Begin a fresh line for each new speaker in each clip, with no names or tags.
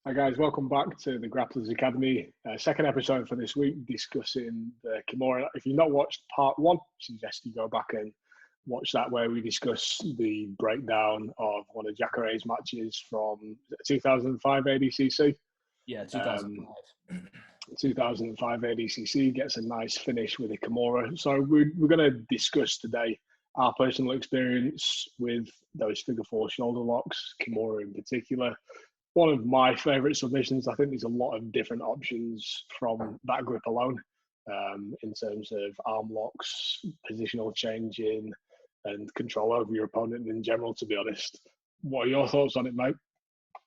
Hi guys, welcome back to the Grapplers Academy. Second episode for this week, discussing the Kimura. If you've not watched part one, I suggest you go back and watch that, where we discuss the breakdown of one of Jacare's matches from 2005 ADCC.
Yeah, 2005.
2005 ADCC gets a nice finish with a Kimura. So we're going to discuss today our personal experience with those figure four shoulder locks, Kimura in particular. One of my favourite submissions. I think there's a lot of different options from that grip alone, in terms of arm locks, positional changing, and control over your opponent in general, to be honest. What are your thoughts on it, mate?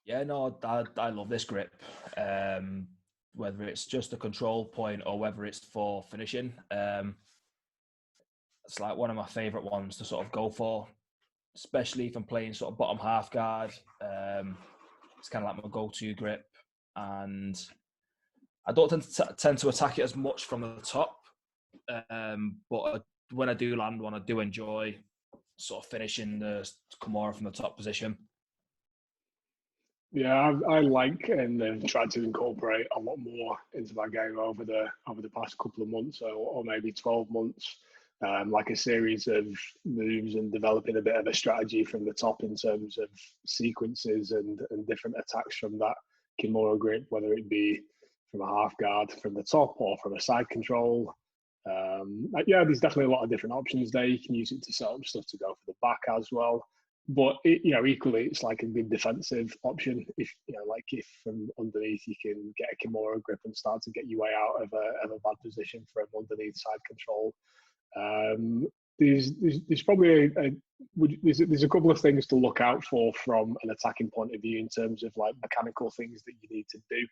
Yeah, no, I love this grip. Whether it's just a control point or whether it's for finishing, it's like one of my favourite ones to sort of go for, especially if I'm playing sort of bottom half guard. It's kind of like my go-to grip, and I don't tend to attack it as much from the top, but when I do land one, I do enjoy sort of finishing the Kimura from the top position.
Yeah, I like and have tried to incorporate a lot more into my game over the past couple of months, or maybe 12 months. Like a series of moves and developing a bit of a strategy from the top in terms of sequences and different attacks from that Kimura grip, whether it be from a half guard from the top or from a side control. Yeah, there's definitely a lot of different options there. You can use it to set up stuff to go for the back as well. But equally, it's like a good defensive option. If if from underneath you can get a Kimura grip and start to get your way out of a bad position from underneath side control. There's probably there's a couple of things to look out for from an attacking point of view in terms of like mechanical things that you need to do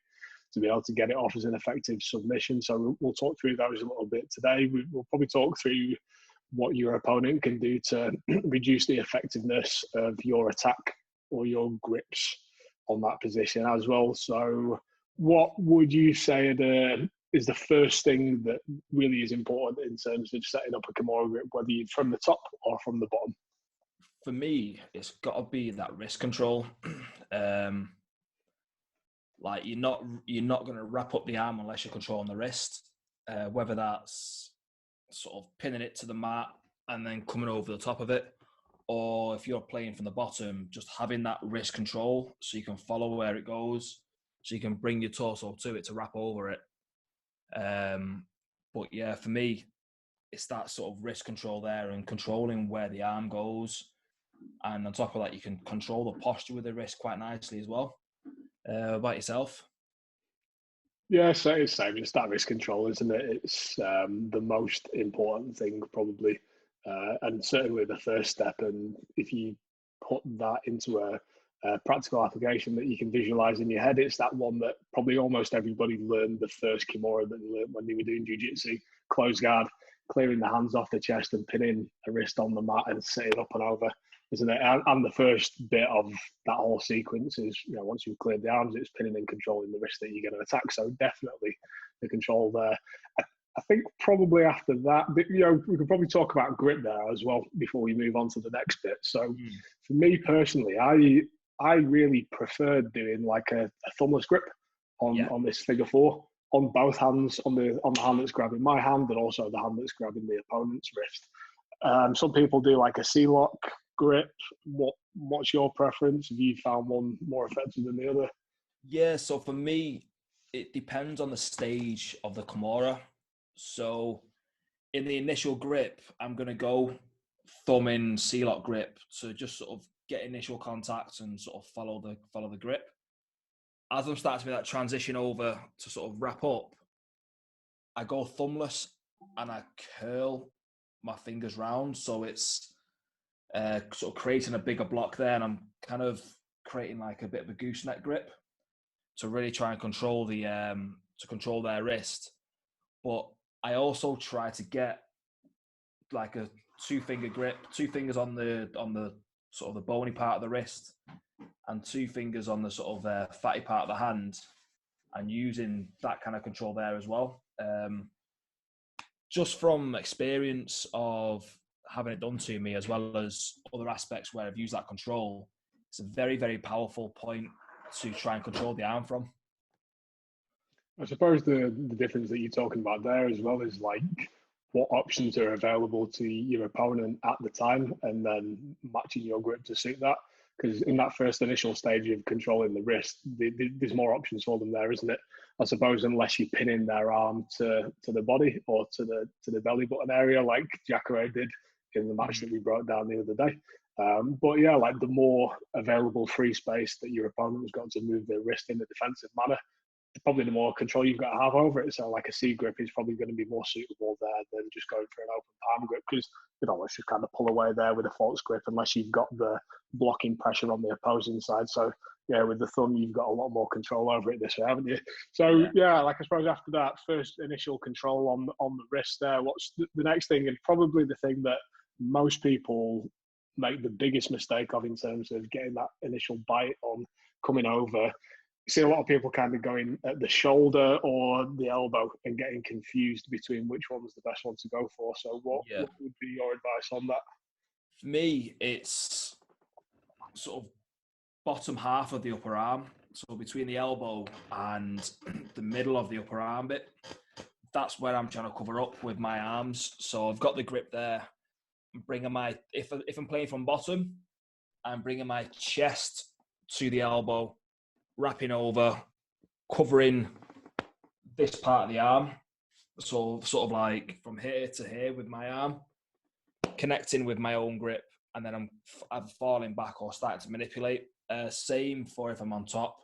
to be able to get it off as an effective submission. So we'll talk through those a little bit today. We'll probably talk through what your opponent can do to reduce the effectiveness of your attack or your grips on that position as well. So what would you say is the first thing that really is important in terms of setting up a Kimura grip, whether you're from the top or from the bottom?
For me, it's got to be that wrist control. Like you're not going to wrap up the arm unless you're controlling the wrist. Whether that's sort of pinning it to the mat and then coming over the top of it, or if you're playing from the bottom, just having that wrist control so you can follow where it goes, so you can bring your torso to it to wrap over it. But yeah, for me, it's that sort of wrist control there and controlling where the arm goes. And on top of that, you can control the posture with the wrist quite nicely as well. About yourself?
Yeah, so it's same. It's that wrist control, isn't it? It's the most important thing probably, and certainly the first step. And if you put that into a practical application that you can visualize in your head, it's that one that probably almost everybody learned the first Kimura that they learned when they were doing jiu-jitsu. Close guard, clearing the hands off the chest and pinning a wrist on the mat and sitting up and over, isn't it? And the first bit of that whole sequence is, once you've cleared the arms, it's pinning and controlling the wrist that you're going to attack. So definitely the control there. I think probably after that, we could probably talk about grip there as well before we move on to the next bit. So for me personally, I really preferred doing like a thumbless grip on this figure four, on both hands, on the hand that's grabbing my hand and also the hand that's grabbing the opponent's wrist. Some people do like a C-lock grip. What's your preference? Have you found one more effective than the other?
Yeah, so for me, it depends on the stage of the Kimura. So in the initial grip, I'm going to go thumb in C-lock grip to just sort of get initial contact and sort of follow the grip. As I'm starting to make that transition over to sort of wrap up, I go thumbless and I curl my fingers round, so it's sort of creating a bigger block there, and I'm kind of creating like a bit of a gooseneck grip to really try and control their wrist. But I also try to get like a 2-finger grip, 2 fingers on the sort of the bony part of the wrist, and 2 fingers on the sort of fatty part of the hand, and using that kind of control there as well. Just from experience of having it done to me, as well as other aspects where I've used that control, it's a very, very powerful point to try and control the arm from.
I suppose the difference that you're talking about there as well is like what options are available to your opponent at the time, and then matching your grip to suit that. Because in that first initial stage of controlling the wrist, there's more options for them there, isn't it? I suppose unless you're pinning their arm to the body or to the belly button area, like Jacare did in the match that we broke down the other day. But yeah, like the more available free space that your opponent's got to move their wrist in a defensive manner, probably the more control you've got to have over it. So like a C grip is probably going to be more suitable there than just going for an open palm grip, because let's just kind of pull away there with a false grip unless you've got the blocking pressure on the opposing side. So yeah, with the thumb you've got a lot more control over it this way, haven't you? So yeah, like I suppose after that first initial control on the wrist there, what's the next thing, and probably the thing that most people make the biggest mistake of in terms of getting that initial bite on coming over. See a lot of people kind of going at the shoulder or the elbow and getting confused between which one's the best one to go for. So what would be your advice on that?
For me, it's sort of bottom half of the upper arm. So between the elbow and the middle of the upper arm bit, that's where I'm trying to cover up with my arms. So I've got the grip there. I'm bringing if I'm playing from bottom, I'm bringing my chest to the elbow, wrapping over, covering this part of the arm. So sort of like from here to here with my arm, connecting with my own grip, and then I'm falling back or starting to manipulate. Same for if I'm on top.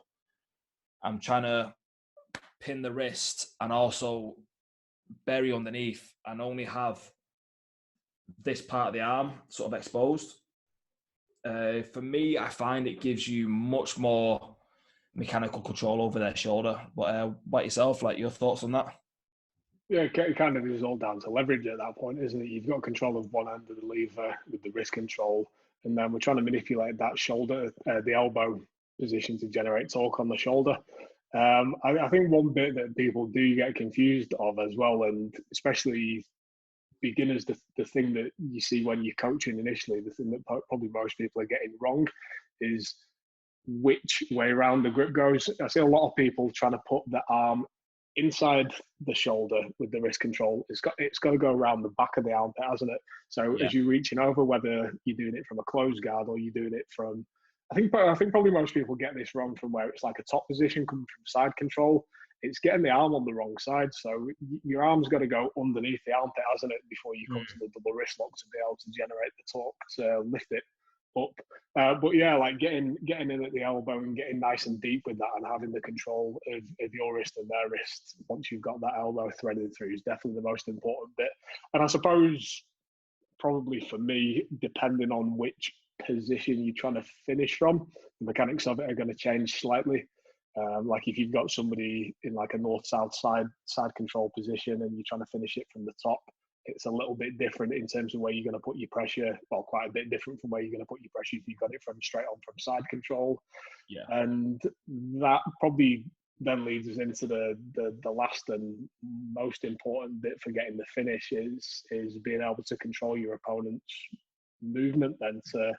I'm trying to pin the wrist and also bury underneath and only have this part of the arm sort of exposed. For me, I find it gives you much more mechanical control over their shoulder. But what yourself, like your thoughts on that?
Yeah, it kind of is all down to leverage at that point, isn't it? You've got control of one end of the lever with the wrist control, and then we're trying to manipulate that shoulder, the elbow position to generate torque on the shoulder. I think one bit that people do get confused of as well, and especially beginners, the thing that you see when you're coaching initially, the thing that probably most people are getting wrong is which way around the grip goes. I see a lot of people trying to put the arm inside the shoulder with the wrist control. It's got to go around the back of the armpit, hasn't it? So as you're reaching over, whether you're doing it from a closed guard or you're doing it from, I think probably most people get this wrong from where it's like a top position coming from side control. It's getting the arm on the wrong side. So your arm's got to go underneath the armpit, hasn't it, before you come to the double wrist lock to be able to generate the torque to lift it up. But yeah, like getting in at the elbow and getting nice and deep with that and having the control of your wrist and their wrist once you've got that elbow threaded through is definitely the most important bit. And I suppose probably for me, depending on which position you're trying to finish from, the mechanics of it are going to change slightly. Like if you've got somebody in like a north-south side control position and you're trying to finish it from the top, it's a little bit different in terms of where you're going to put your pressure. Well, quite a bit different from where you're going to put your pressure if you've got it from straight on from side control.
Yeah.
And that probably then leads us into the last and most important bit for getting the finish is being able to control your opponent's movement, then to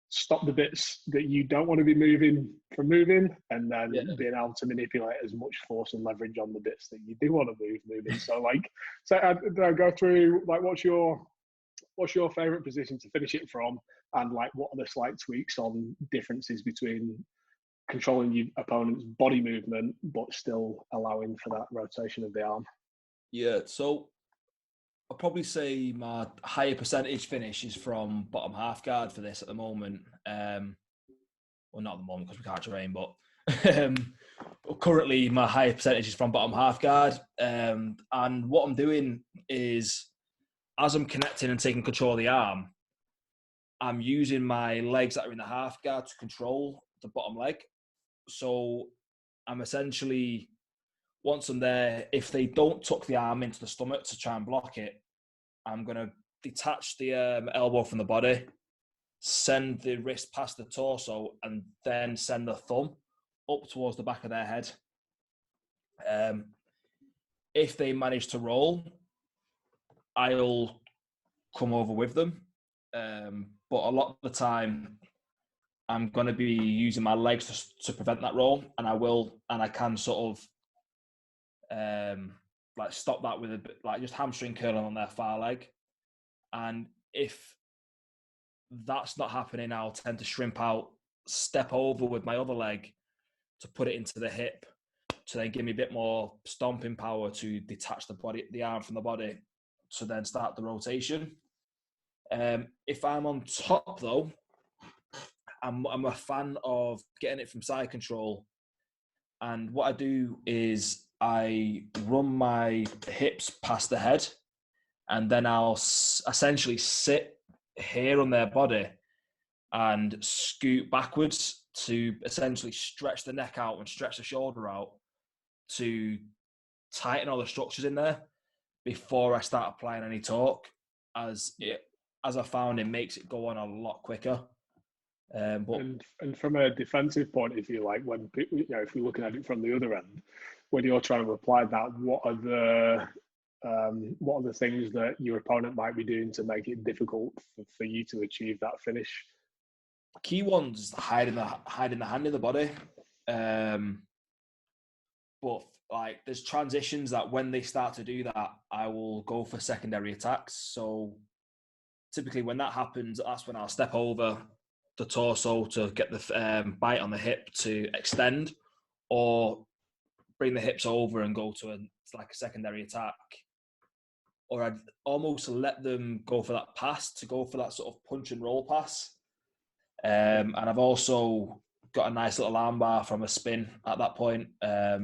stop the bits that you don't want to be moving from moving, and then being able to manipulate as much force and leverage on the bits that you do want to move moving. So I go through like what's your favorite position to finish it from, and like what are the slight tweaks on differences between controlling your opponent's body movement but still allowing for that rotation of the arm?
Yeah, so I'll probably say my higher percentage finish is from bottom half guard for this at the moment. Well, not at the moment because we can't train, but currently my higher percentage is from bottom half guard. And what I'm doing is, as I'm connecting and taking control of the arm, I'm using my legs that are in the half guard to control the bottom leg. So I'm essentially, once I'm there, if they don't tuck the arm into the stomach to try and block it, I'm going to detach the elbow from the body, send the wrist past the torso, and then send the thumb up towards the back of their head. If they manage to roll, I'll come over with them. But a lot of the time, I'm going to be using my legs to prevent that roll, and I can sort of like stop that with a bit, like just hamstring curling on their far leg. And if that's not happening, I'll tend to shrimp out, step over with my other leg to put it into the hip to then give me a bit more stomping power to detach the arm from the body to then start the rotation. If I'm on top though, I'm a fan of getting it from side control. And what I do is I run my hips past the head, and then I'll essentially sit here on their body and scoot backwards to essentially stretch the neck out and stretch the shoulder out to tighten all the structures in there before I start applying any torque, as I found it makes it go on a lot quicker.
And from a defensive point of view, like when if you're looking at it from the other end, when you're trying to apply that, what are the things that your opponent might be doing to make it difficult for you to achieve that finish?
Key ones hiding the hand in the body, but like there's transitions that when they start to do that, I will go for secondary attacks. So typically when that happens, that's when I'll step over the torso to get the bite on the hip to extend, or bring the hips over and go to a secondary attack, or I'd almost let them go for that pass, to go for that sort of punch and roll pass. And I've also got a nice little armbar from a spin at that point. But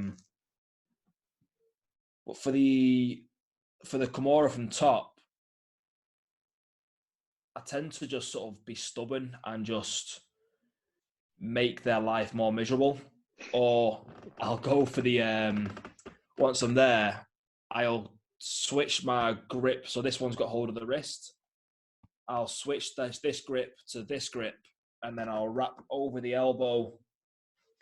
for the Kimura from top, I tend to just sort of be stubborn and just make their life more miserable. Or I'll go for the once I'm there, I'll switch my grip. So this one's got hold of the wrist. I'll switch this grip to this grip, and then I'll wrap over the elbow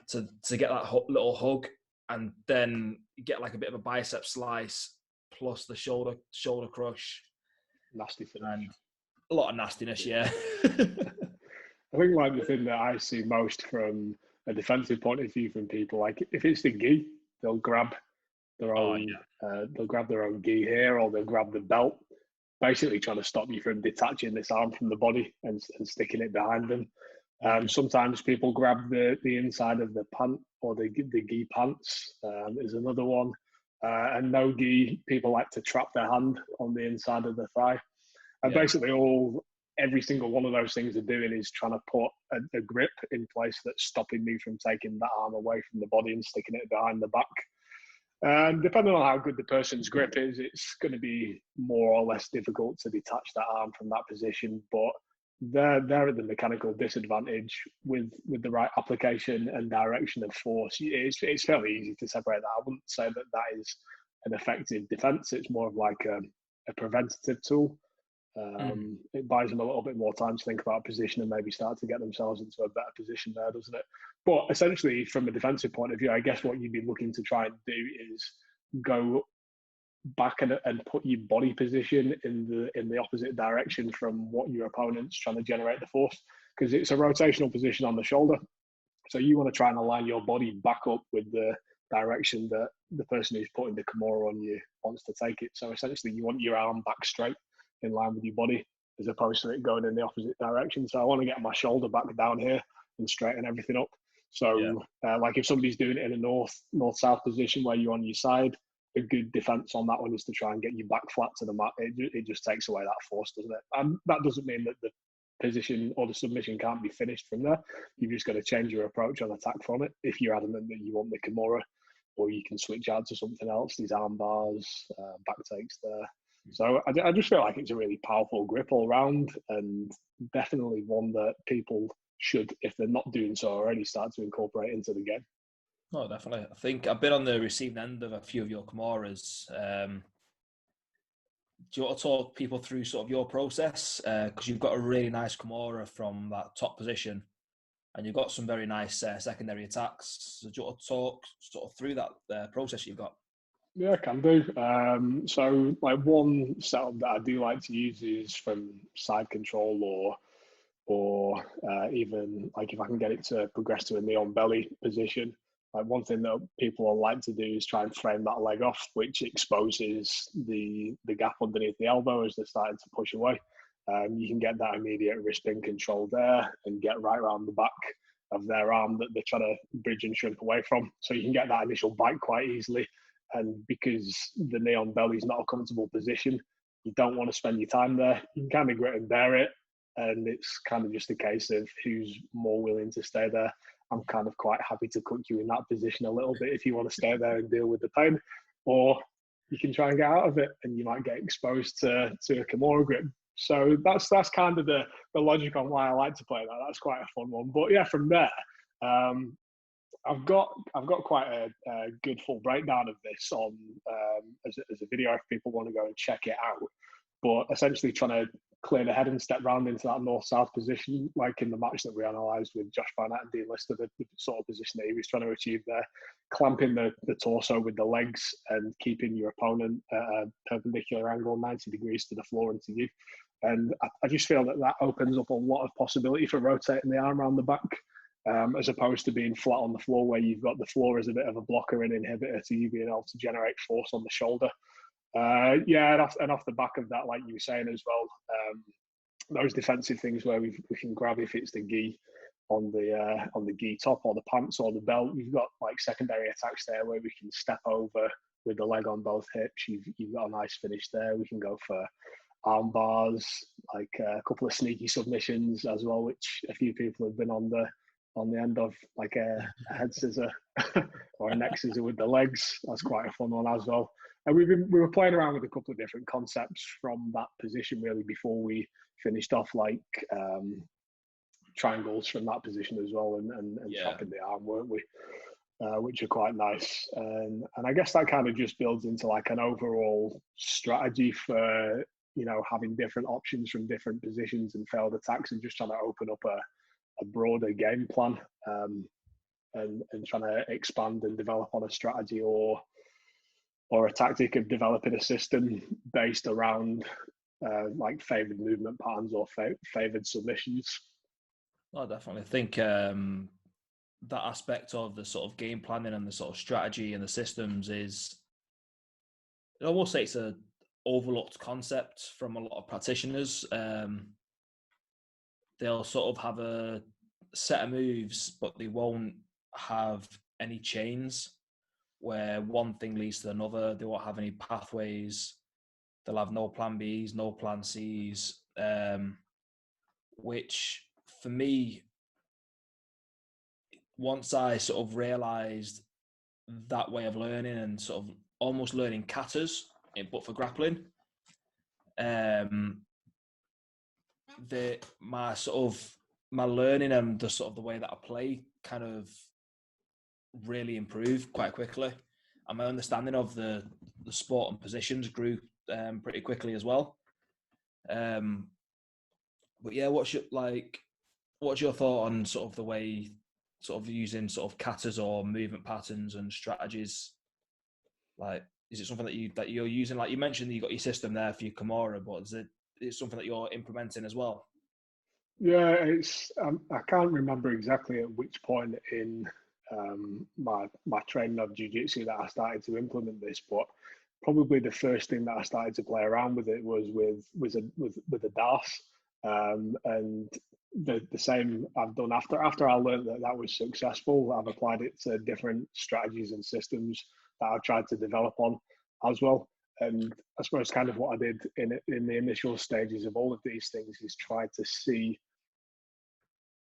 to get that little hug, and then get like a bit of a bicep slice plus the shoulder crush.
Nasty finish.
And a lot of nastiness, yeah.
I think like the thing that I see most from a defensive point of view from people, like if it's the gi, they'll grab their own gi here, or they'll grab the belt, basically trying to stop you from detaching this arm from the body and sticking it behind them. Sometimes people grab the inside of the pant, or the gi pants is another one. And no gi, people like to trap their hand on the inside of the thigh. And basically every single one of those things are doing is trying to put a grip in place that's stopping me from taking that arm away from the body and sticking it behind the back. And depending on how good the person's grip is, it's going to be more or less difficult to detach that arm from that position. But they're at the mechanical disadvantage with the right application and direction of force. It's fairly easy to separate that. I wouldn't say that is an effective defense. It's more of like a preventative tool. It buys them a little bit more time to think about position and maybe start to get themselves into a better position there, doesn't it? But essentially, from a defensive point of view, I guess what you'd be looking to try and do is go back and put your body position in the opposite direction from what your opponent's trying to generate the force, because it's a rotational position on the shoulder. So you want to try and align your body back up with the direction that the person who's putting the Kimura on you wants to take it. So essentially, you want your arm back straight in line with your body, as opposed to it going in the opposite direction. So I want to get my shoulder back down here and straighten everything up. So like if somebody's doing it in a north-south position where you're on your side, a good defense on that one is to try and get you back flat to the mat. It just takes away that force, doesn't it? And that doesn't mean that the position or the submission can't be finished from there. You've just got to change your approach on attack from it. If you're adamant that you want the Kimura, or you can switch out to something else, these arm bars, back takes there. So I just feel like it's a really powerful grip all round, and definitely one that people should, if they're not doing so already, start to incorporate into the game.
Oh, definitely. I think I've been on the receiving end of a few of your Kimuras. Do you want to talk people through sort of your process? Because you've got a really nice Kimura from that top position, and you've got some very nice secondary attacks. So do you want to talk sort of through that process you've got?
Yeah, I can do. So like one setup that I do like to use is from side control or even like if I can get it to progress to a knee on belly position. Like one thing that people will like to do is try and frame that leg off, which exposes the gap underneath the elbow as they're starting to push away. You can get that immediate wrist pin control there and get right around the back of their arm that they're trying to bridge and shrink away from. So you can get that initial bite quite easily. And because the knee on belly is not a comfortable position, you don't want to spend your time there. You can kind of grit and bear it. And it's kind of just a case of who's more willing to stay there. I'm kind of quite happy to cook you in that position a little bit if you want to stay there and deal with the pain. Or you can try and get out of it and you might get exposed to a Kimura grip. So that's kind of the logic on why I like to play that. That's quite a fun one. But yeah, from there, I've got quite a good full breakdown of this on as a video if people want to go and check it out. But essentially trying to clear the head and step round into that north-south position, like in the match that we analysed with Josh Barnett and Dean Lister, the sort of position that he was trying to achieve there, clamping the torso with the legs and keeping your opponent at a perpendicular angle, 90 degrees to the floor and to you. And I just feel that opens up a lot of possibility for rotating the arm around the back, as opposed to being flat on the floor where you've got the floor as a bit of a blocker and inhibitor to you being able to generate force on the shoulder. And off the back of that, like you were saying as well, those defensive things where we can grab if it's the gi on the gi top or the pants or the belt. We've got like secondary attacks there where we can step over with the leg on both hips. You've got a nice finish there. We can go for arm bars, like a couple of sneaky submissions as well, which a few people have been on the end of, like a head scissor or a neck scissor with the legs. That's quite a fun one as well. And we were playing around with a couple of different concepts from that position really before we finished off, like triangles from that position as well, and chopping the arm, weren't we? Which are quite nice. And I guess that kind of just builds into like an overall strategy for, having different options from different positions and failed attacks, and just trying to open up a broader game plan, and trying to expand and develop on a strategy or a tactic of developing a system based around like favoured movement patterns or favoured submissions.
I definitely think that aspect of the sort of game planning and the sort of strategy and the systems is, I will say it's a overlooked concept from a lot of practitioners. They'll sort of have a set of moves, but they won't have any chains where one thing leads to another. They won't have any pathways. They'll have no plan Bs, no plan Cs, which for me, once I sort of realised that way of learning and sort of almost learning katas, but for grappling, my learning and the sort of the way that I play kind of really improved quite quickly, and my understanding of the sport and positions grew pretty quickly as well. But yeah, what's your thought on sort of the way sort of using sort of katas or movement patterns and strategies? Like, is it something that you're using? Like you mentioned, that you got your system there for your Kimura, but is it something that you're implementing as well?
Yeah, it's I can't remember exactly at which point in my training of jiu-jitsu that I started to implement this, but probably the first thing that I started to play around with it was with a DARS, and the same I've done after I learned that was successful. I've applied it to different strategies and systems that I've tried to develop on as well. And I suppose kind of what I did in the initial stages of all of these things is try to see,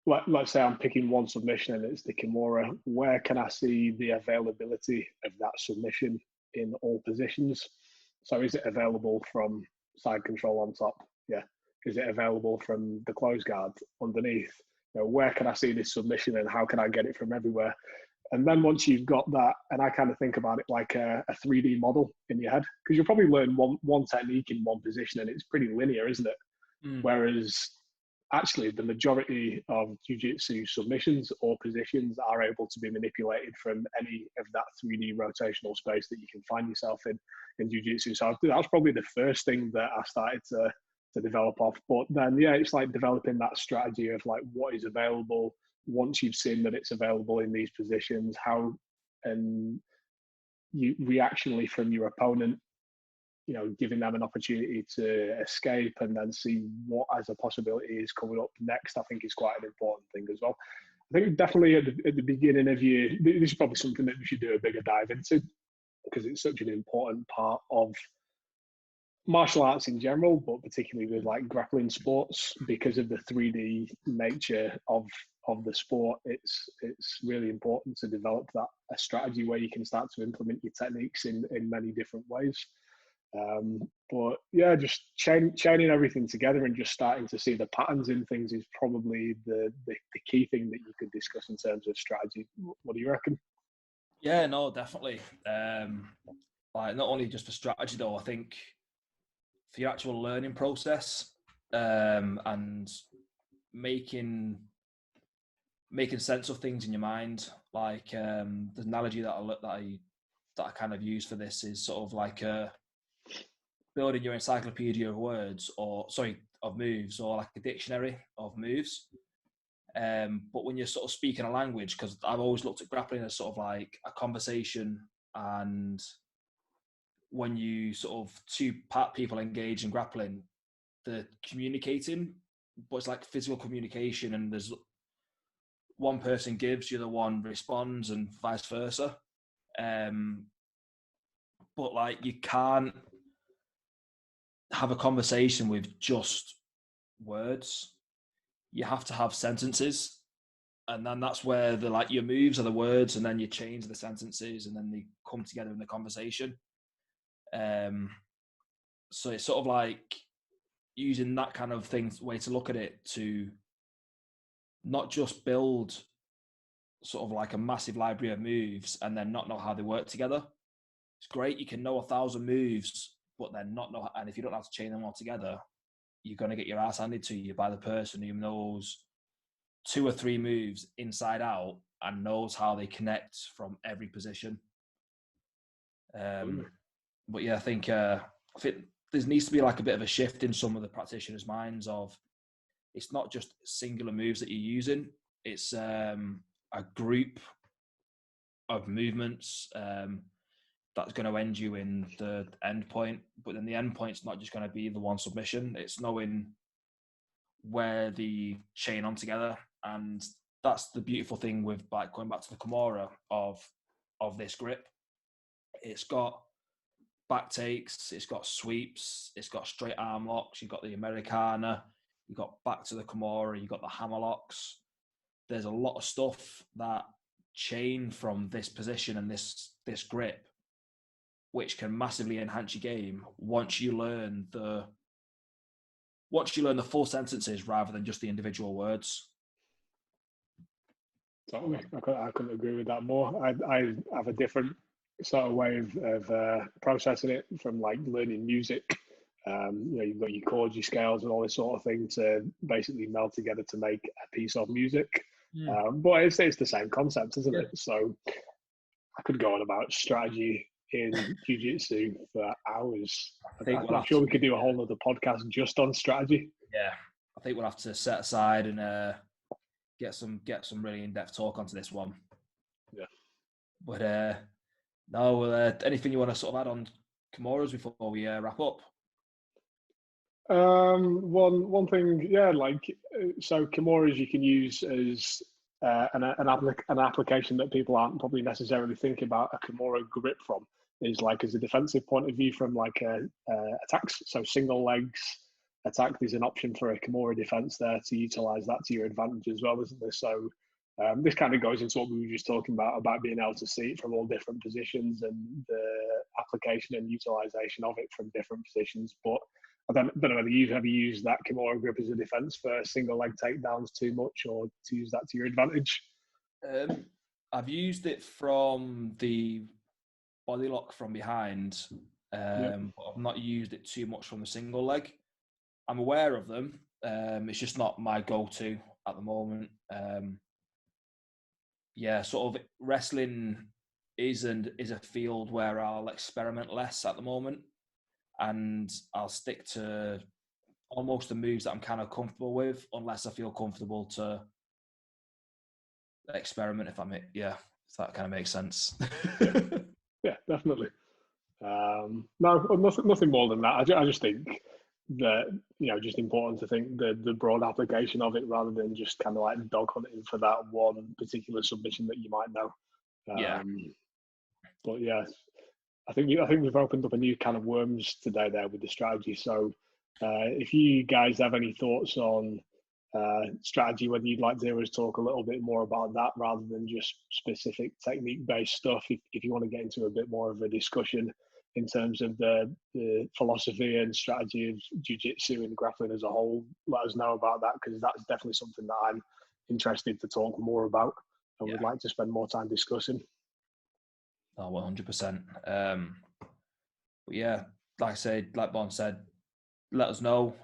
let's say I'm picking one submission and it's the Kimura, where can I see the availability of that submission in all positions? So is it available from side control on top? Yeah. Is it available from the close guard underneath? Where can I see this submission and how can I get it from everywhere? And then once you've got that, and I kind of think about it like a 3D model in your head, because you'll probably learn one technique in one position and it's pretty linear, isn't it? Whereas actually the majority of jiu-jitsu submissions or positions are able to be manipulated from any of that 3D rotational space that you can find yourself in jiu-jitsu. So that's probably the first thing that I started to to develop off. But then, yeah, it's like developing that strategy of like what is available once you've seen that it's available in these positions, how and you reactionally from your opponent, giving them an opportunity to escape and then see what as a possibility is coming up next, I think is quite an important thing as well. I think definitely at the beginning of your, this is probably something that we should do a bigger dive into because it's such an important part of martial arts in general, but particularly with like grappling sports because of the 3D nature of the sport. It's really important to develop that a strategy where you can start to implement your techniques in many different ways. But yeah, just chaining everything together and just starting to see the patterns in things is probably the key thing that you could discuss in terms of strategy. What do you reckon?
Yeah, no, definitely. Like not only just for strategy though, I think for your actual learning process, and making sense of things in your mind. Like the analogy that I kind of use for this is sort of like building your encyclopedia of words, of moves, or like a dictionary of moves. But when you're sort of speaking a language, because I've always looked at grappling as sort of like a conversation, and when you sort of two people engage in grappling, they're communicating, but it's like physical communication, and there's one person gives, the other one responds, and vice versa. But like you can't have a conversation with just words. You have to have sentences, and then that's where your moves are the words, and then you change the sentences, and then they come together in the conversation. So it's sort of like using that kind of way to look at it, to not just build sort of like a massive library of moves and then not know how they work together. It's great, you can know 1,000 moves, but then not know, and if you don't have to chain them all together, you're going to get your ass handed to you by the person who knows 2 or 3 moves inside out and knows how they connect from every position. But yeah, I think there needs to be like a bit of a shift in some of the practitioners' minds of it's not just singular moves that you're using, it's a group of movements that's going to end you in the end point. But then the end point's not just going to be the one submission, it's knowing where the chain on together. And that's the beautiful thing with like going back to the Kimura of this grip. It's got back takes, it's got sweeps, it's got straight arm locks, you've got the Americana, you've got back to the Kimura, you've got the hammer locks. There's a lot of stuff that chain from this position and this grip, which can massively enhance your game once you learn the full sentences rather than just the individual words.
Totally, I couldn't agree with that more. I have a different sort of way of processing it from like learning music. You've got your chords, your scales, and all this sort of thing to basically meld together to make a piece of music. But it's the same concept, isn't it? So I could go on about strategy in jiu-jitsu for hours. I'm sure we could do a whole other podcast just on strategy.
Yeah, I think we'll have to set aside and get some really in-depth talk onto this one.
Yeah.
But no, anything you want to sort of add on Kimuras before we wrap up?
One thing, yeah, so Kimuras you can use as an application that people aren't probably necessarily thinking about a Kimura grip from is like as a defensive point of view from like attacks. So single legs attack, there's an option for a Kimura defense there to utilize that to your advantage as well, isn't there? So this kind of goes into what we were just talking about being able to see it from all different positions and the application and utilization of it from different positions. But I don't know whether you've ever used that Kimura grip as a defense for single leg takedowns too much, or to use that to your advantage.
I've used it from the body lock from behind, but I've not used it too much from the single leg. I'm aware of them. It's just not my go-to at the moment. Sort of wrestling is a field where I'll experiment less at the moment, and I'll stick to almost the moves that I'm kind of comfortable with, unless I feel comfortable to experiment. If that kind of makes sense.
Yeah, definitely. No, nothing more than that. I just think that, just important to think the broad application of it rather than just kind of like dog hunting for that one particular submission that you might know.
Yeah.
But yeah, I think we've opened up a new can of worms today there with the strategy. So if you guys have any thoughts on strategy, whether you'd like to hear us talk a little bit more about that rather than just specific technique-based stuff, if you want to get into a bit more of a discussion in terms of the philosophy and strategy of jiu-jitsu and grappling as a whole, let us know about that, because that's definitely something that I'm interested to talk more about and would like to spend more time discussing.
Oh, 100%. But yeah, like I said, like Bon said, let us know,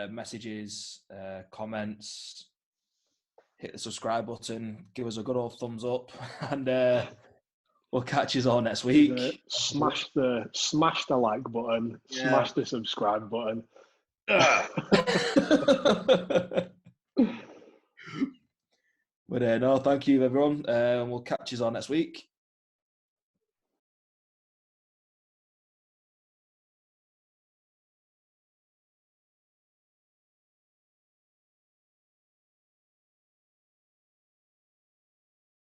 messages, comments, hit the subscribe button, give us a good old thumbs up, and we'll catch you all next week.
Smash the like button, smash the subscribe button.
But no, thank you everyone. We'll catch you all next week.